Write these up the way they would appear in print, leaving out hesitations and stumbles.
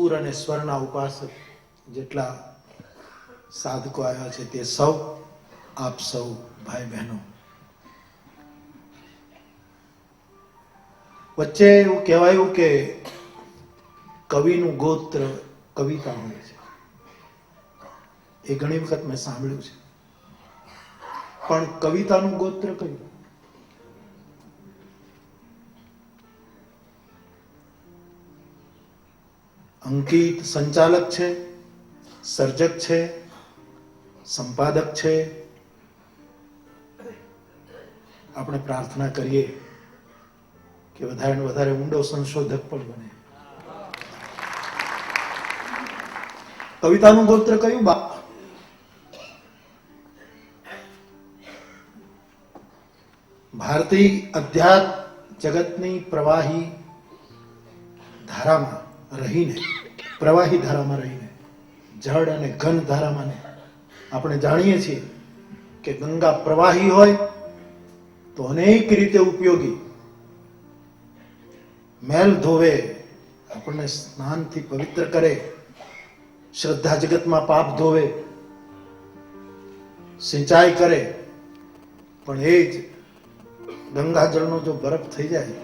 સૂર અને સ્વરના ઉપાસક જેટલા સાધકો આવ્યા છે તે સૌ, આપ સૌ ભાઈ બહેનો, વચ્ચે એવું કહેવાયું કે કવિનું ગોત્ર કવિતા હોય છે. એ ઘણી વખત મેં સાંભળ્યું છે, પણ કવિતાનું ગોત્ર કયું? અંકિત સંચાલક છે, સર્જક છે, સંપાદક છે. આપણે પ્રાર્થના કરીએ કે વધારે ને વધારે ઊંડો સંશોધક પણ બને. કવિતાનું ગોત્ર કયું? બા ભારતીય અધ્યાત્મ જગતની પ્રવાહી ધારામાં રહીને, પ્રવાહી ધારામાં રહીને, જળ અને ઘન ધારામાં ને આપણે જાણીએ છીએ કે ગંગા પ્રવાહી હોય તો અનેક રીતે ઉપયોગી. મેલ ધોવે, આપણને સ્નાનથી પવિત્ર કરે, શ્રદ્ધા જગતમાં પાપ ધોવે, સિંચાઈ કરે. પણ એ જ ગંગાજળનો જો બરફ થઈ જાય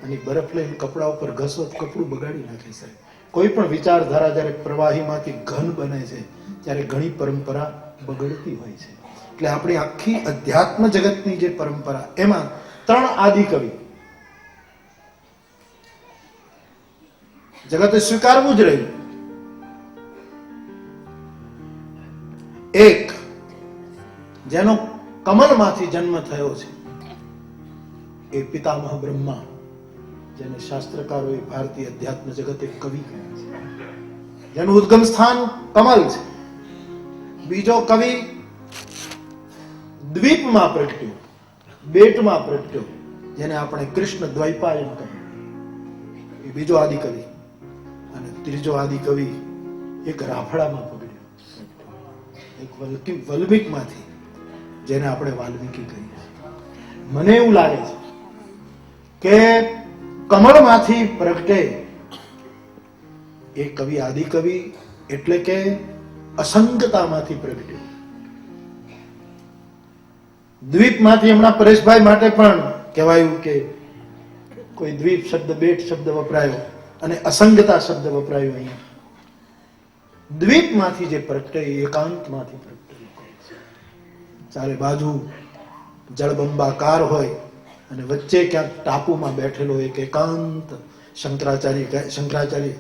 અને બરફ લઈને કપડા ઉપર ઘસો તો કપડું બગાડી નાખે છે. કોઈ પણ વિચારધારા જયારે પ્રવાહીમાંથી ઘન બને છે ત્યારે ઘણી પરંપરા બગડતી હોય છે. એટલે આપણી આખી અધ્યાત્મ જગતની જે પરંપરા, એમાં 3 આદિ કવિ જગતે સ્વીકારવું જ રહ્યું. એક જેનો કમલમાંથી જન્મ થયો છે એ પિતામહ બ્રહ્મા, જેને શાસ્ત્રકારોએ ભારતીય અધ્યાત્મ જગતે કવિ કહ્યા છે, જેનું ઉદ્ગમ સ્થાન કમલ છે. બીજો કવિ દ્વીપમાં પ્રગટ્યો, બેટમાં પ્રગટ્યો, જેને આપણે કૃષ્ણ દ્વૈપાયન કહીએ, એ બીજો આદિ કવિ. અને ત્રીજો આદિ કવિ એક રાફડામાં પકડ્યો, એક વલ્મીકમાંથી, જેને આપણે વાલ્મીકી કહીએ. મને એવું લાગે છે કે કમળમાંથી પ્રગટે એ કવિ આદિ કવિ, એટલે કે અસંગતામાંથી પ્રગટ્યો. દ્વીપમાંથી હમણાં પરેશભાઈ માટે પણ કહેવાયું કે કોઈ દ્વીપ શબ્દ, બેટ શબ્દ વપરાયો અને અસંગતા શબ્દ વપરાયો. અહીંયા દ્વીપમાંથી જે પ્રગટે એ એકાંતમાંથી પ્રગટે. ચારે બાજુ જળબંબાકાર હોય અને વચ્ચે ક્યાંક ટાપુમાં બેઠેલો એક એકાંત શંકરાચાર્ય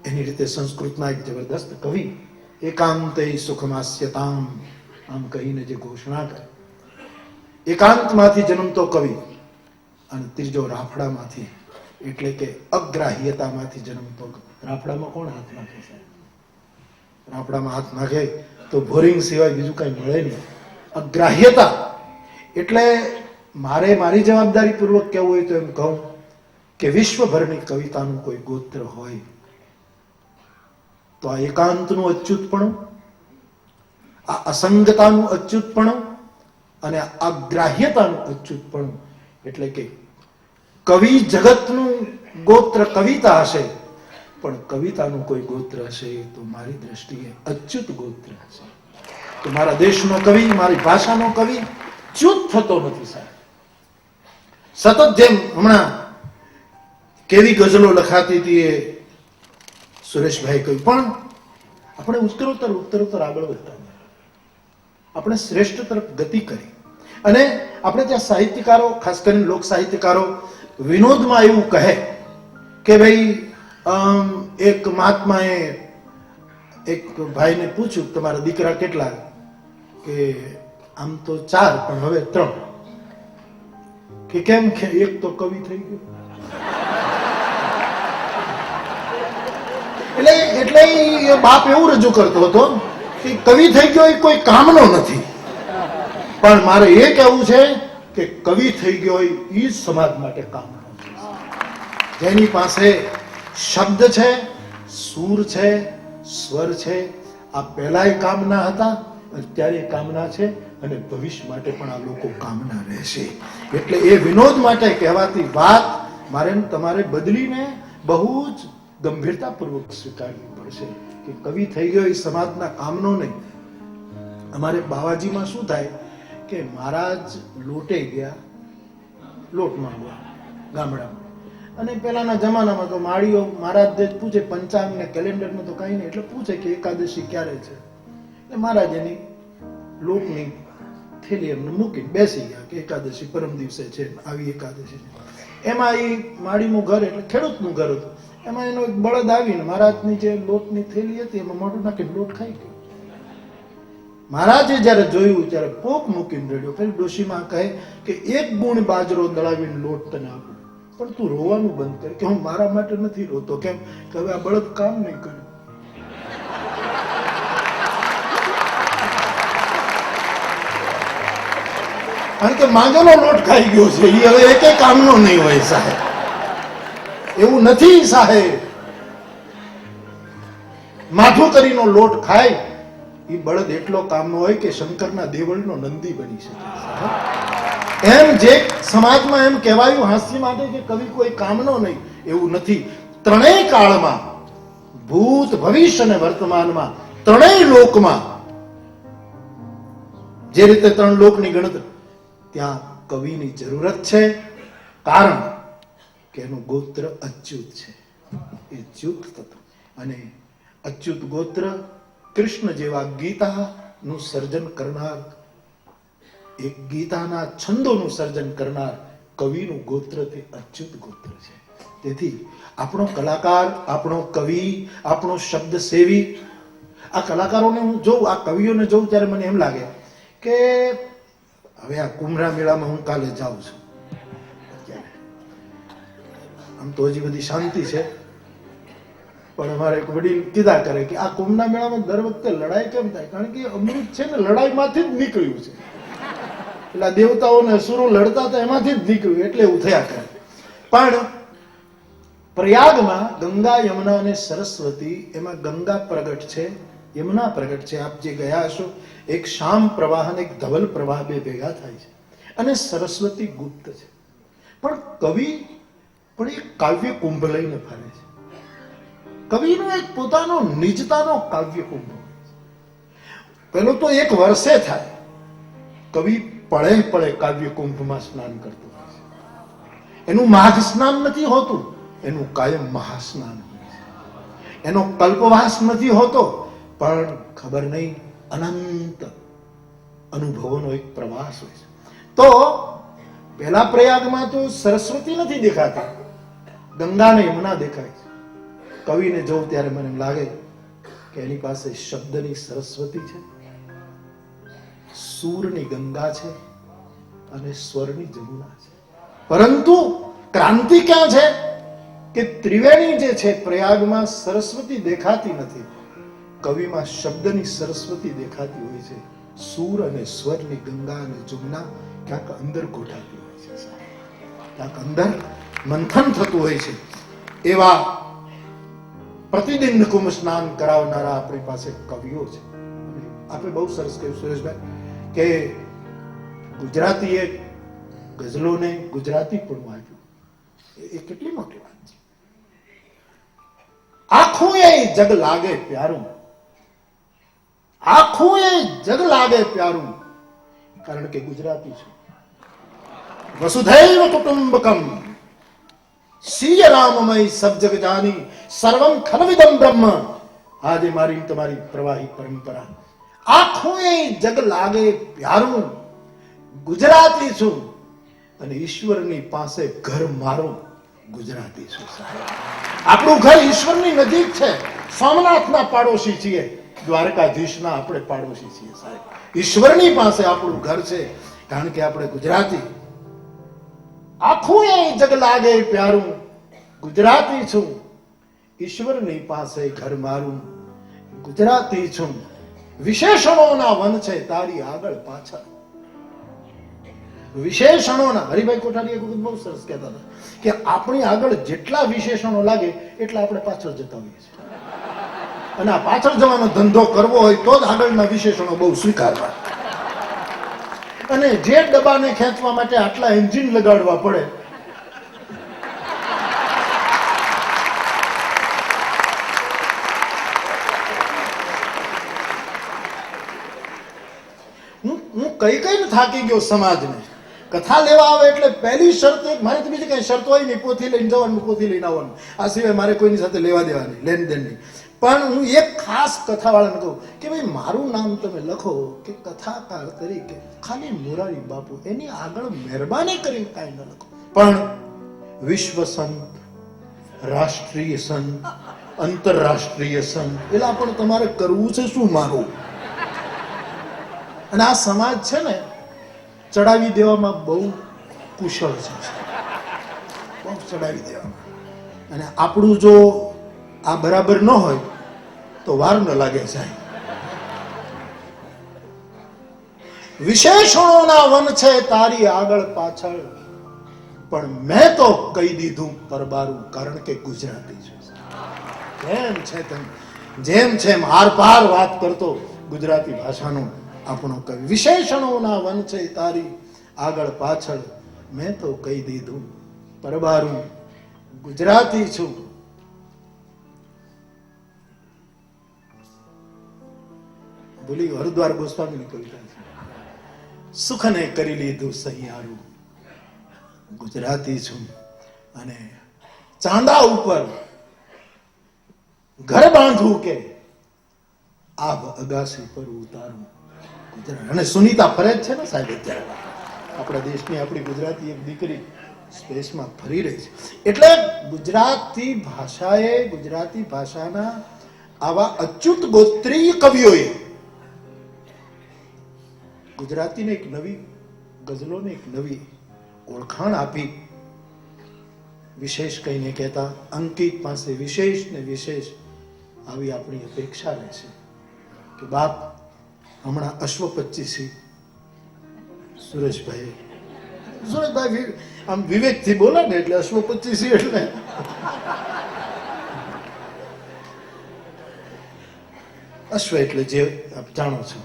એની રીતે સંસ્કૃતના એક જબરદસ્ત કવિ એકાંતે સુખમાસ્યતામ આમ કહીને જે ઘોષણા કરે. એકાંતમાંથી જન્મતો કવિ. અને ત્રીજો રાફડામાંથી, એટલે કે અગ્રાહ્યતામાંથી જન્મતો. રાફડામાં કોણ હાથ નાખે છે? રાફડામાં હાથ નાખે તો બોરિંગ સિવાય બીજું કઈ મળે નહીં. અગ્રાહ્યતા એટલે મારે મારી જવાબદારી પૂર્વક કહેવું હોય તો એમ કહું કે વિશ્વભરની કવિતાનું કોઈ ગોત્ર હોય તો આ એકાંતનું અચ્યુતપણું, આ અસંગતાનું અચ્યુતપણું અને આ અગ્રાહ્યતાનું અચ્યુતપણું, એટલે કે કવિ જગતનું ગોત્ર કવિતા હશે, પણ કવિતાનું કોઈ ગોત્ર હશે તો મારી દ્રષ્ટિએ અચ્યુત ગોત્ર હશે. તો મારા દેશનો કવિ, મારી ભાષાનો કવિ ચ્યુત થતો નથી સાહેબ. સતત જેમ હમણાં કેવી ગઝલો લખાતી હતી એ સુરેશભાઈ કહ્યું, પણ આપણે ઉત્તરોત્તર આગળ વધતા, આપણે શ્રેષ્ઠ તરફ ગતિ કરી. અને આપણે ત્યાં સાહિત્યકારો, ખાસ કરીને લોક સાહિત્યકારો વિનોદમાં એવું કહે કે ભાઈ એક મહાત્માએ એક ભાઈને પૂછ્યું તમારા દીકરા કેટલા? કે આમ તો 4 પણ હવે 3. કે કેમ? કે એક તો કવિ થઈ ગયો. એટલે એ બાપ એવું રજૂ કરતો હતો કે કવિ થઈ ગયો એ કોઈ કામનો નથી, પણ મારે એ કહેવું છે કે કવિ થઈ ગયો એ સમાજ માટે કામનો છે. જેની પાસે શબ્દ છે, સૂર છે, સ્વર છે, આ પહેલાય કામના હતા, અત્યારે કામના છે અને ભવિષ્ય માટે પણ આ લોકો કામના રહેશે. એટલે એ વિનોદ માટે કહેવાતી વાત મારે તમારે બદલીને બહુ જ ગંભીરતાપૂર્વક સ્વીકારવી પડશે કે કવિ થઈ ગયો એ સમાજના કામનો નહીં. અમારે બાવાજીમાં શું થાય કે મહારાજ લોટે ગયા, લોટ માંગવા ગામડામાં, અને પેલાના જમાનામાં તો માળીઓ મહારાજ જ પૂછે, પંચાંગ ને કેલેન્ડરમાં તો કઈ નહીં, એટલે પૂછે કે એકાદશી ક્યારે છે. એટલે મહારાજ એની લોટની થેલી એમને મૂકી બેસી ગયા કે એકાદશી પરમ દિવસે છે, આવી એકાદશી છે. એમાં એ માળીનું ઘર એટલે ખેડૂતનું ઘર હતું. એમાં એનો એક બળદ આવીને મહારાજની જે લોટની થેલી હતી એમાં મોઢું નાખીને લોટ ખાઈ ગયો. મહારાજે જયારે જોયું ત્યારે પોક મૂકીને રડ્યો. પછી ડોશીમાં કહે કે એક ગુણ બાજરો દળાવીને લોટ તને આપું, પણ તું રોવાનું બંધ કર. કે હું મારા માટે નથી રોતો. કેમ કે હવે આ બળદ કામ નહીં કર્યું. કારણ કે માંગેલો લોટ ખાઈ ગયો છે, એ હવે એકે કામનો નહીં હોય સાહેબ. એવું નથી સાહેબ. માથું કરીને લોટ ખાય એ બળદ એટલો કામનો હોય કે શંકરના દેવળનો નંદી બની શકે. એમ જે સમાજમાં એમ કહેવાયું હાસ્ય માટે કે કવિ કોઈ કામનો નહીં, એવું નથી. ત્રણેય કાળમાં, ભૂત, ભવિષ્ય અને વર્તમાનમાં, ત્રણેય લોકમાં જે રીતે ત્રણ લોકની ગણતરી, ત્યાં કવિની જરૂરત છે. કારણ કે એનું ગોત્ર અચ્યુત છે, એ ચ્યુત તત્વ. અને અચ્યુત ગોત્ર કૃષ્ણ જેવા ગીતાનું સર્જન કરનાર, એક ગીતાના છંદોનું સર્જન કરનાર કવિનું ગોત્ર તે અચ્યુત ગોત્ર છે. તેથી આપણો કલાકાર, આપણો કવિ, આપણો શબ્દ સેવી, આ કલાકારોને હું જોઉં, આ કવિઓને જોઉં ત્યારે મને એમ લાગે કે હવે આ કુંભરા મેળામાં હું કાલે જાઉં છું. આમ તો હજી બધી શાંતિ છે, પણ અમારે એક વડીલ કીધા કરે કે આ કુંભના મેળામાં દર વખતે લડાઈ કેમ થાય? કારણ કે અમૃત છે ને લડાઈમાંથી જ નીકળ્યું છે. એટલે દેવતાઓ ને અસુરો લડતા હતા એમાંથી જ નીકળ્યું, એટલે એવું થયા કરે. પણ પ્રયાગમાં ગંગા, યમુના અને સરસ્વતી, એમાં ગંગા પ્રગટ છે, યમુના પ્રગટ છે. આપ જે ગયા હશો, એક શામ પ્રવાહ અને એક ધવલ પ્રવાહ બે ભેગા થાય છે, અને સરસ્વતી ગુપ્ત છે. પણ કવિ પણ એક કાવ્ય કુંભ લઈને ફરે છે. કવિનો એક પોતાનો નિજતાનો કાવ્ય કુંભ. પેલો તો એક વર્ષે થાય. કવિ પળે પળે કાવ્ય કુંભમાં સ્નાન કરતો હોય છે. એનું માઘ સ્નાન નથી હોતું, એનું કાયમ મહાસ્નાન હોય છે. એનો કલ્પવાસ નથી હોતો, પણ ખબર નહીં અનંત અનુભવોનો એક પ્રવાસ હોય છે. તો પહેલા પ્રયાગમાં તો સરસ્વતી નથી દેખાતી, ગંગા ને યમુના દેખાય છે. કવિને જોઉં ત્યારે મને એમ લાગે કે એની પાસે શબ્દની સરસ્વતી છે, સૂરની ગંગા છે અને સ્વરની જમુના છે. પરંતુ ક્રાંતિ ક્યાં છે કે ત્રિવેણી જે છે પ્રયાગમાં સરસ્વતી દેખાતી નથી, કવિમાં શબ્દની સરસ્વતી દેખાતી હોય છે. સૂર અને સ્વરની ગંગા અને જમુના ક્યાંક અંદર ગોઠાતી હોય છે, ક્યાંક અંદર મંથન થતું હોય છે. એવા પ્રતિદિન કુંભ સ્નાન કરાવનારા આપણી પાસે કવિઓ છે. આપણે બહુ સરસ કહ્યું સુરેશભાઈ કે ગુજરાતીએ ગઝલોને ગુજરાતી પણ વાંચ્યું, એ કેટલી મોટી વાત છે. આખું એ જગ લાગે પ્યારું, આખું એ જગ લાગે પ્યારું, કારણ કે ગુજરાતી છે. વસુધૈવ કુટુંબકમ સિય રામમય સબ જગ જાની સર્વમ ખલવિદમ બ્રહ્મ. આજે મારી તમારી પ્રવાહી પરંપરા. આખું એ જગ લાગે પ્યારું, ગુજરાતી છું, અને ઈશ્વરની પાસે ઘર મારું ગુજરાતી છું. આપણું ઘર ઈશ્વરની નજીક છે. સોમનાથના પાડોશી છીએ, દ્વારકાધીશના આપણે પાડોશી છીએ સાહેબ. ઈશ્વરની પાસે આપણું ઘર છે, કારણ કે આપણે ગુજરાતી. આખું એ જગ લાગે પ્યારું, ગુજરાતી છું, ઈશ્વરની પાસે ઘર મારું ગુજરાતી છું. વિશેષણોના વન છે તારી આગળ પાછળ. વિશેષણોના, હરિભાઈ કોઠારી એક વખત બહુ સરસ કહેતા હતા કે આપણી આગળ જેટલા વિશેષણો લાગે એટલા આપણે પાછળ જતા હોઈએ છીએ. અને આ પાછળ જવાનો ધંધો કરવો હોય તો જ આગળના વિશેષણો બહુ સ્વીકારવા. અને જે ડબ્બાને ખેંચવા માટે આટલા એન્જિન લગાડવા પડે, કઈ કઈ થાકી ગયો સમાજને. કથા લેવા આવે એટલે પહેલી શરત એક, મારે તો બીજી કઈ શરત હોય નહીં, પોથી લઈને જવાનું, પોથી લઈને આવવાનું, આ સિવાય મારે કોઈની સાથે લેવા દેવા નહીં, લેન દેન નહીં. પણ હું એક ખાસ કથાવાળાને કહું કે ભાઈ મારું નામ તમે લખો કે કથાકાર તરીકે ખાલી મોરારી બાપુ, એની આગળ મહેરબાની કરીને કાંઈ ન લખો. પણ વિશ્વ સંત, રાષ્ટ્રીય સંત, આંતરરાષ્ટ્રીય સંત, એટલે પણ તમારે કરવું છે શું મારું? અને આ સમાજ છે ને ચડાવી દેવામાં બહુ કુશળ છે, બહુ ચડાવી દેવામાં. અને આપણું જો આ બરાબર ન હોય તો વાર ન લાગે સાહેબ. વિશેષણોના વન છે તારી આગળ પાછળ, પણ મેં તો કહી દીધું પરબારું, કારણ કે ગુજરાતી છું. જેમ છે તેમ, જેમ છે એમ આર પાર વાત કરતો ગુજરાતી ભાષાનો આપણો કવિ. વિશેષણોના વન છે તારી આગળ પાછળ, મેં તો કહી દીધું પરબારું, ગુજરાતી છું. બોલી હરદ્વાર ગોસ્વામીની કવિતા છે. સુખને કરી લીધું સહિયારું, ગુજરાતી છું. અને ચાંદા ઉપર ઘર બાંધવું કે આબ અગાસી પર ઉતારું, ગુજરાત. અને સુનીતા ફરે જ છે ને સાહેબ, અત્યારે આપણા દેશની આપણી ગુજરાતી એક દીકરી સ્પેસમાં ફરી રહી છે. એટલે ગુજરાતી ભાષાએ, ગુજરાતી ભાષાના આવા અચ્યુત ગોત્રીય કવિઓએ ગુજરાતીને એક નવી ગઝલોને એક નવી ઓળખાણ આપી. વિશેષ કહીને કહેતા અંકિત પાસે વિશેષ ને વિશેષ આવી આપણી અપેક્ષા રહેશે કે બાપ હમણાં અશ્વ 25 સુરેશભાઈ આમ વિવેકથી બોલે ને એટલે અશ્વ 25 એટલે અશ્વ એટલે જે આપ જાણો છો.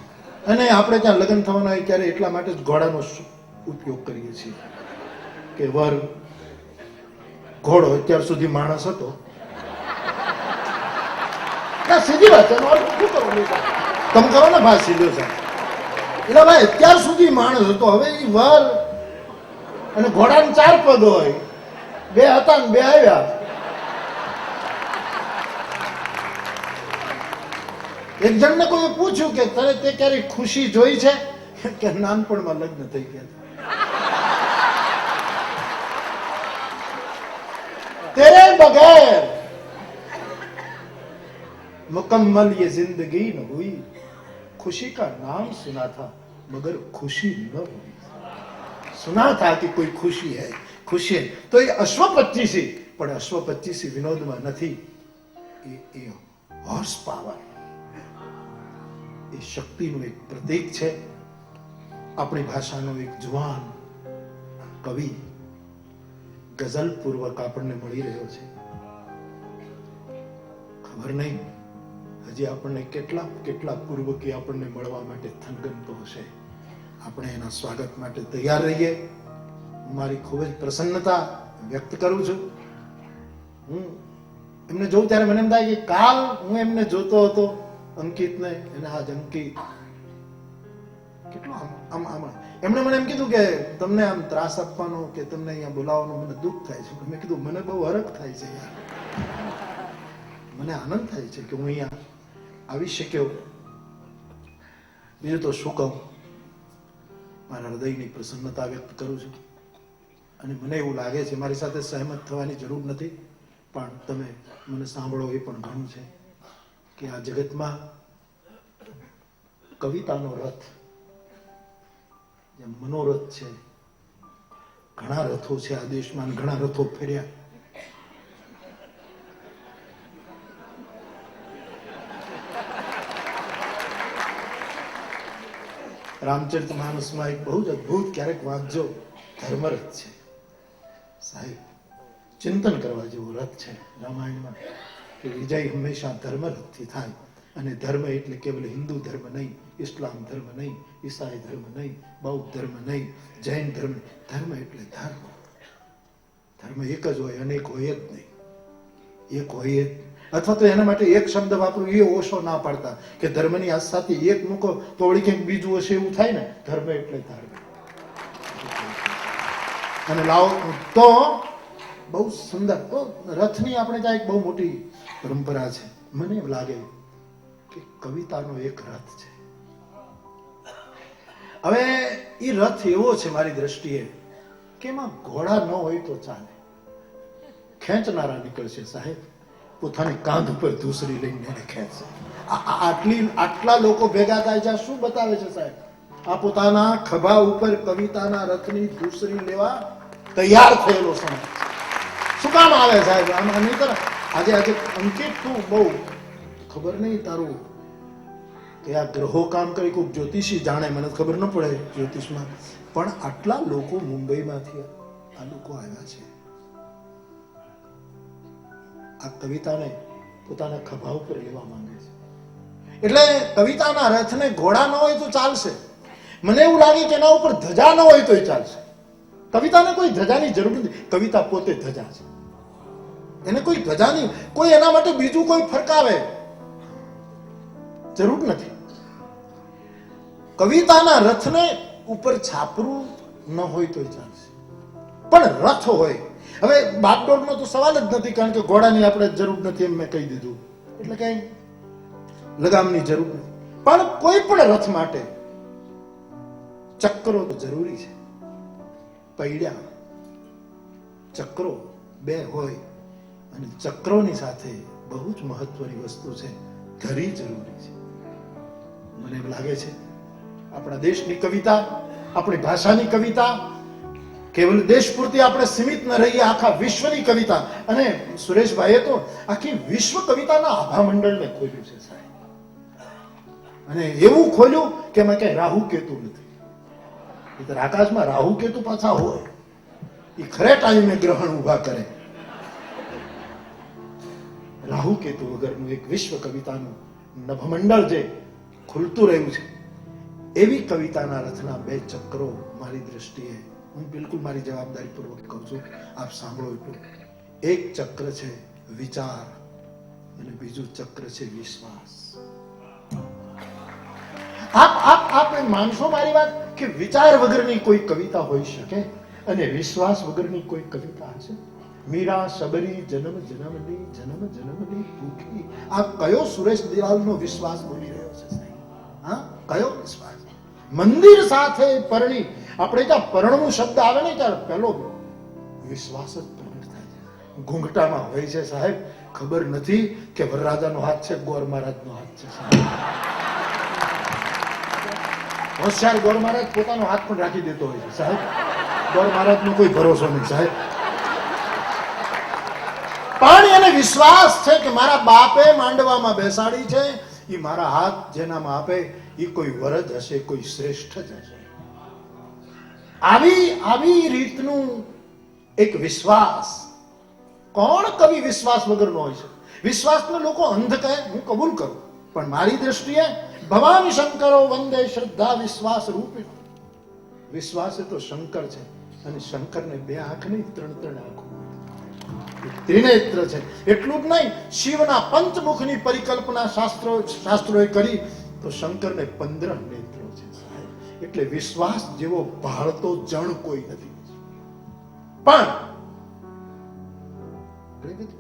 અને આપણે ત્યાં લગ્ન થવાના હોય ત્યારે એટલા માટે જ ઘોડાનો ઉપયોગ કરીએ છીએ કે વર ઘોડો અત્યાર સુધી માણસ હતો. સીધી વાત છે, તમે કરો ને ભાઈ સીધો છે. એટલે ભાઈ અત્યાર સુધી માણસ હતો, હવે એ વર અને ઘોડાને 4 પગ હોય, 2 હતા ને 2 આવ્યા. એક જણને કોઈ પૂછ્યું કે તને તે ક્યારે ખુશી જોઈ છે કે નાનપણમાં લગ્ન થઈ ગયા तेरे बगैर मुकम्मल ये जिंदगी न हुई, खुशी का नाम सुना था मगर खुशी न हुई. सुना था कि कोई खुशी है, खुशी है. तो ये अश्व 25 પણ અશ્વ 25 વિનોદમાં નથી. એ હોર્સ પાવર, એ શક્તિનું એક પ્રતીક છે. આપણી ભાષાનો એક જુવાન કવિ ગઝલ પૂર્વક આપણને મળી રહ્યો છે. ખબર નહીં હજી આપણને કેટલા કેટલા પૂર્વકી આપણને મળવા માટે થનગનતો હશે. આપણે એના સ્વાગત માટે તૈયાર રહીએ. મારી ખૂબ જ પ્રસન્નતા વ્યક્ત કરું છું. હું એમને જોઉં ત્યારે મને એમ થાય કે કાલ હું એમને જોતો હતો અંકિતને, અને આજ અંકિત કેટલો આમ એમણે મને એમ કીધું કે તમને આમ ત્રાસ આપવાનો કે તમને અહીંયા બોલાવવાનો મને દુઃખ થાય છે. મેં કીધું મને બહુ હરખ થાય છે યાર, મને આનંદ થાય છે કે હું અહીંયા આવી શક્યો. બીજું તો શું કહું, મારા હૃદયની પ્રસન્નતા વ્યક્ત કરું છું. અને મને એવું લાગે છે, મારી સાથે સહેમત થવાની જરૂર નથી, પણ તમે મને સાંભળો એ પણ ઘણું છે કે આ જગતમાં કવિતાનો રથ જેમ મનોરથ છે, ઘણા રથો છે આ દેશમાં, ઘણા રથો ફેર્યા. રામચરિતમાનસમાં એક બહુ જ અદભુત, ક્યારેક વાંચજો, ધર્મરથ છે સાહેબ. ચિંતન કરવા જેવો રથ છે રામાયણમાં કે વિજય હંમેશા ધર્મરથથી થાય. અને ધર્મ એટલે કેવલ હિન્દુ ધર્મ નહીં, ઇસ્લામ ધર્મ નહીં, ઈસાઈ ધર્મ નહીં, બૌદ્ધ ધર્મ નહીં, જૈન ધર્મ. ધર્મ એટલે ધર્મ. ધર્મ એક જ હોય, અનેક હોય જ નહીં. એક હોય અથવા તો એના માટે એક શબ્દ વાપરું એ ઓછો ના પાડતા કે ધર્મની આસ્થાથી એક મૂકો તો વળી કંઈક બીજું હશે એવું થાય ને. ધર્મ એટલે ધર્મ. અને લાવો તો બહુ સુંદર. તો રથની આપણે ત્યાં એક બહુ મોટી પરંપરા છે. મને એવું લાગે કે કવિતાનો એક રથ છે. હવે એ રથ એવો છે મારી દ્રષ્ટિએ કે એમાં ઘોડા ન હોય તો ચાલે. ખેંચનારા નીકળશે સાહેબ, પોતાની કાંધ ઉપર ધૂસરી લઈને ખેંચશે. આટલા લોકો ભેગા થાય છે. શું બતાવે છે સાહેબ? આ પોતાના ખભા ઉપર કવિતાના રથની ધૂસરી લેવા તૈયાર થયેલો સમય. શું કામ આવે સાહેબ? આમાં નહીં કરે. આજે અંકિત તું બહુ ખબર નહીં તારું કે આ ગ્રહો કામ કરી કોઈ જ્યોતિષી જાણે, મને ખબર ન પડે જ્યોતિષમાં, પણ આટલા લોકો મુંબઈમાંથી આ લોકો આવ્યા છે આ કવિતાને પોતાના ખભા ઉપર લેવા માંગે છે. એટલે કવિતાના રથને ઘોડા ન હોય તો ચાલશે. મને એવું લાગે કે એના ઉપર ધજા ન હોય તોય ચાલશે. કવિતાને કોઈ ધજાની જરૂર નથી. કવિતા પોતે ધજા છે. એને કોઈ ધજાની, કોઈ એના માટે બીજું કોઈ ફરકાવે જરૂર નથી. કવિતાના રથને ઉપર છાપરું ન હોય તોય ચાલશે, પણ રથ હોય. હવે બાગડોળનો તો સવાલ જ નથી, કારણ કે ઘોડાની આપણે જરૂર નથી એમ મેં કહી દીધું, એટલે કઈ લગામની જરૂર નથી. પણ કોઈ પણ રથ માટે ચક્રો તો જરૂરી છે. પૈડ્યા ચક્રો બે હોય, અને ચક્રોની સાથે બહુ જ મહત્વની વસ્તુ છે, ઘરી જરૂરી છે. મને એમ લાગે છે આપણા દેશની કવિતા, આપણી ભાષાની કવિતા કેવલ દેશ પૂરતી આપણે સીમિત ન રહીએ, આખા વિશ્વની કવિતા. અને સુરેશભાઈએ તો આખી વિશ્વ કવિતાના આભા મંડળને ખોલ્યું છે સાહેબ. અને એવું ખોલ્યું કે એમાં કઈ રાહુ કેતુ નથી. આકાશમાં રાહુ કેતુ પાછા હોય, એ ખરે ટાઈમે ગ્રહણ ઉભા કરે. રાહુ કેતુ વગરનું એક વિશ્વ કવિતાનું નભમંડળ જે ખુલતું રહ્યું છે, એવી કવિતાના રથના બે ચક્રો મારી દ્રષ્ટિએ, હું બિલકુલ મારી જવાબદારી પૂર્વક કહું છું, આપ સાંભળો એટલું. એક ચક્ર છે વિચાર અને બીજું ચક્ર છે વિશ્વાસ. આપ માનશો મારી વાત કે વિચાર વગરની કોઈ કવિતા હોઈ શકે અને વિશ્વાસ વગરની કોઈ કવિતા હશે? મીરા સબરી જન્મ જન્મની ભૂખી. આ કયો સુરેશ દિલાલનો વિશ્વાસ બોલી રહ્યો છે સાહેબ? હા, કયો વિશ્વાસ? મંદિર સાથે પરણી, આપણે ત્યાં પરણવું શબ્દ આવે ને ત્યારે પેલો વિશ્વાસ જ પ્રગટ થાય છે. ઘૂંઘટામાં હોય છે સાહેબ, ખબર નથી કે વરરાજાનો હાથ છે, ગોર મહારાજનો હાથ છે સાહેબ. હોશિયાર ગોર મહારાજ પોતાનો હાથ પણ રાખી દેતો હોય છે સાહેબ. ગોર મહારાજનો કોઈ ભરોસો નહીં સાહેબ. પણ એને વિશ્વાસ છે કે મારા બાપે માંડવામાં બેસાડી છે, એ મારા હાથ જેનામાં આપે એ કોઈ વરજ હશે, કોઈ શ્રેષ્ઠ જ હશે. આવી રીતનું એક વિશ્વાસ. કોણ કવિ વિશ્વાસ વગરનો હોય છે? વિશ્વાસને લોકો અંધ કહે, હું કબૂલ કરું, પણ મારી દ્રષ્ટિએ ભવાની શંકરો વંદે શ્રદ્ધા વિશ્વાસ રૂપી. વિશ્વાસ એ તો શંકર છે, અને શંકરને બે આંખ નહીં, ત્રણ આંખો, ત્રિનેત્ર છે. એટલું જ નહીં, શિવના પંચમુખની પરિકલ્પના શાસ્ત્રોએ કરી તો શંકરને 15 નેત્રો છે સાહેબ. એટલે વિશ્વાસ જેવો ભાળતો જણ કોઈ નથી. પણ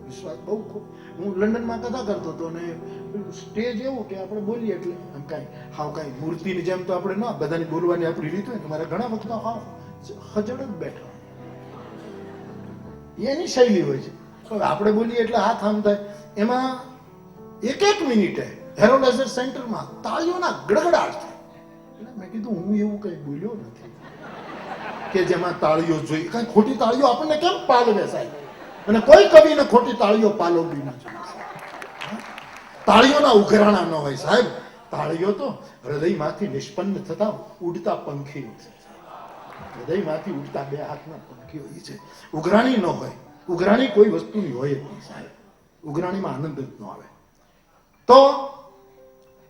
વિશ્વાસ બહુ, હું લંડનમાં કથા કરતો હતો ને સ્ટેજ એવું કે આપણે બોલીએ એટલે આમ કાંઈ હાવ કાંઈ મૂર્તિની જેમ તો આપણે ના, બધાની બોલવાની આપણી રીત હોય ને, મારા ઘણા વખત હાવ હજડ જ બેઠા, એની શૈલી હોય છે. હવે આપણે બોલીએ એટલે હાથ આમ થાય. એમાં એક મિનિટે હેરોલેઝર સેન્ટરમાં તાળીઓના ગડગડાટ થાય. મેં કીધું હું એવું કઈ બોલ્યો નથી કે જેમાં તાળીઓ જોઈ. કઈ ખોટી તાળીઓ આપણને કેમ પાલવે સાહેબ? અને કોઈ કવિને ખોટી તાળીઓ પાલવવી ના જોઈએ. તાળીઓના ઉઘરાણા ન હોય સાહેબ. તાળીઓ તો હૃદયમાંથી નિષ્પન્ન થતા ઉડતા પંખીઓ છે. હૃદયમાંથી ઉડતા બે હાથના પંખીઓ છે. ઉઘરાણી ન હોય. ઉઘરાણી કોઈ વસ્તુની હોય જ નહીં સાહેબ. ઉઘરાણીમાં આનંદ જ ન આવે. તો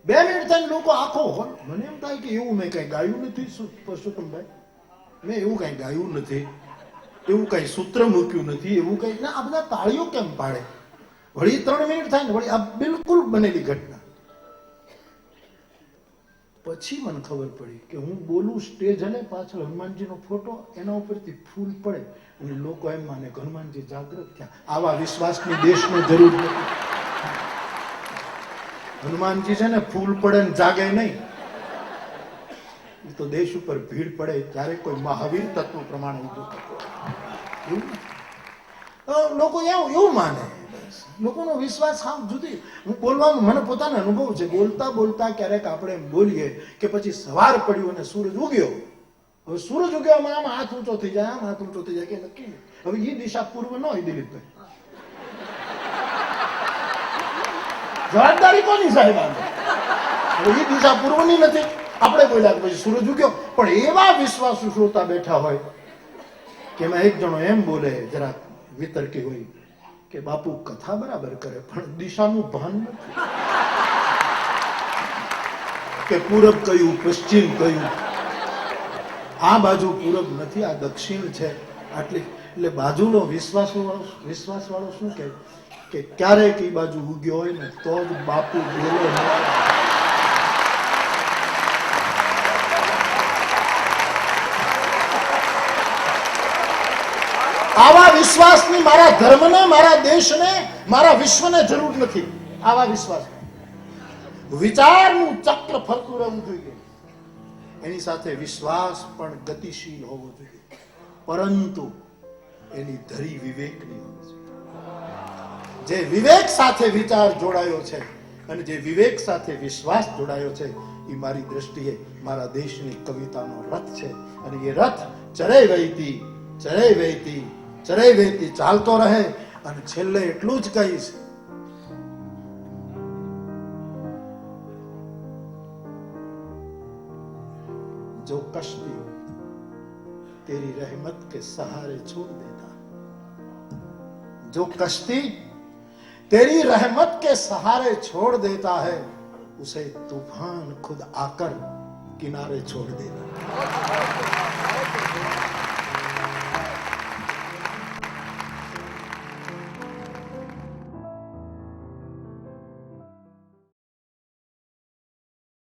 2 મિનિટ થઈને લોકો આખો હોય. મને એમ થાય કે એવું મેં કઈ ગાયું નથી પરસોત્તમભાઈ, મેં એવું કઈ ગાયું નથી, એવું કઈ સૂત્ર મૂક્યું નથી, એવું કઈ ના. આ બધા તાળીઓ કેમ પાડે? વળી 3 મિનિટ થાય ને વળી આ બિલકુલ બનેલી ઘટના. પછી મને ખબર પડી કે હું બોલું સ્ટેજ અને પાછળ હનુમાનજીનો ફોટો, એના ઉપરથી ફૂલ પડે અને લોકો એમ માને કે હનુમાનજી જાગૃત થયા. આવા વિશ્વાસની દેશને જરૂર નથી. હનુમાનજી છે ને ફૂલ પડે ને જાગે નહીં, એ તો દેશ ઉપર ભીડ પડે ત્યારે કોઈ મહાવીર તત્વ પ્રમાણે ઊભું થતું. લોકો એવું માને. લોકોનો વિશ્વાસ આમ જુદી. હું બોલવાનું મને પોતાનો અનુભવ છે. બોલતા બોલતા ક્યારેક આપણે એમ બોલીએ કે પછી સવાર પડ્યું અને સૂરજ ઉગ્યો. હવે સૂરજ ઉગ્યામાં આમ હાથ ઊંચો થઈ જાય, આમ હાથ ઊંચો થઈ જાય કે નક્કી નહીં. હવે એ દિશા પૂર્વ ન હોય દિલીપભાઈ. જવાબદારી કોની સાહેબ? હવે એ દિશા પૂર્વની નથી. આપણે બોલ્યા પછી સૂરજ ઉગ્યો, પણ એવા વિશ્વાસુ શ્રોતા બેઠા હોય કે એમાં એક જણો એમ બોલે જરા વિતર્કી હોય કે બાપુ કથા બરાબર કરે પણ દિશાનું ભાન નથી, કે પૂરબ કયું પશ્ચિમ કયું, આ બાજુ પૂરબ નથી આ દક્ષિણ છે. આટલી એટલે બાજુનો વિશ્વાસ વાળો શું કહે કે ક્યારેક એ બાજુ ઉગ્યો હોય ને તો જ બાપુ બોલો. આવા વિશ્વાસની મારા ધર્મને, મારા દેશને, મારા વિશ્વને જરૂર નથી. આવા વિશ્વાસ વિચારનું ચક્ર ફરતું રહેવું જોઈએ. એની સાથે વિશ્વાસ પણ ગતિશીલ હોવો જોઈએ, પરંતુ એની ધરી વિવેકની હોવી જોઈએ. જે વિવેક સાથે વિચાર જોડાયો છે અને જે વિવેક સાથે વિશ્વાસ જોડાયો છે, એ મારી દ્રષ્ટિએ મારા દેશની કવિતાનો રથ છે. અને એ રથ ચરે વહેતી ચરે વહેતી ચરે વહેતી ચાલતો રહે. અને છેલ્લે એટલું જ કહીશ, જો કશ્તી तेरी रहमत के सहारे छोड़ देता, जो कश्ती तेरी रहमत के सहारे छोड़ देता है, उसे तूफान खुद आकर किनारे छोड़ देता.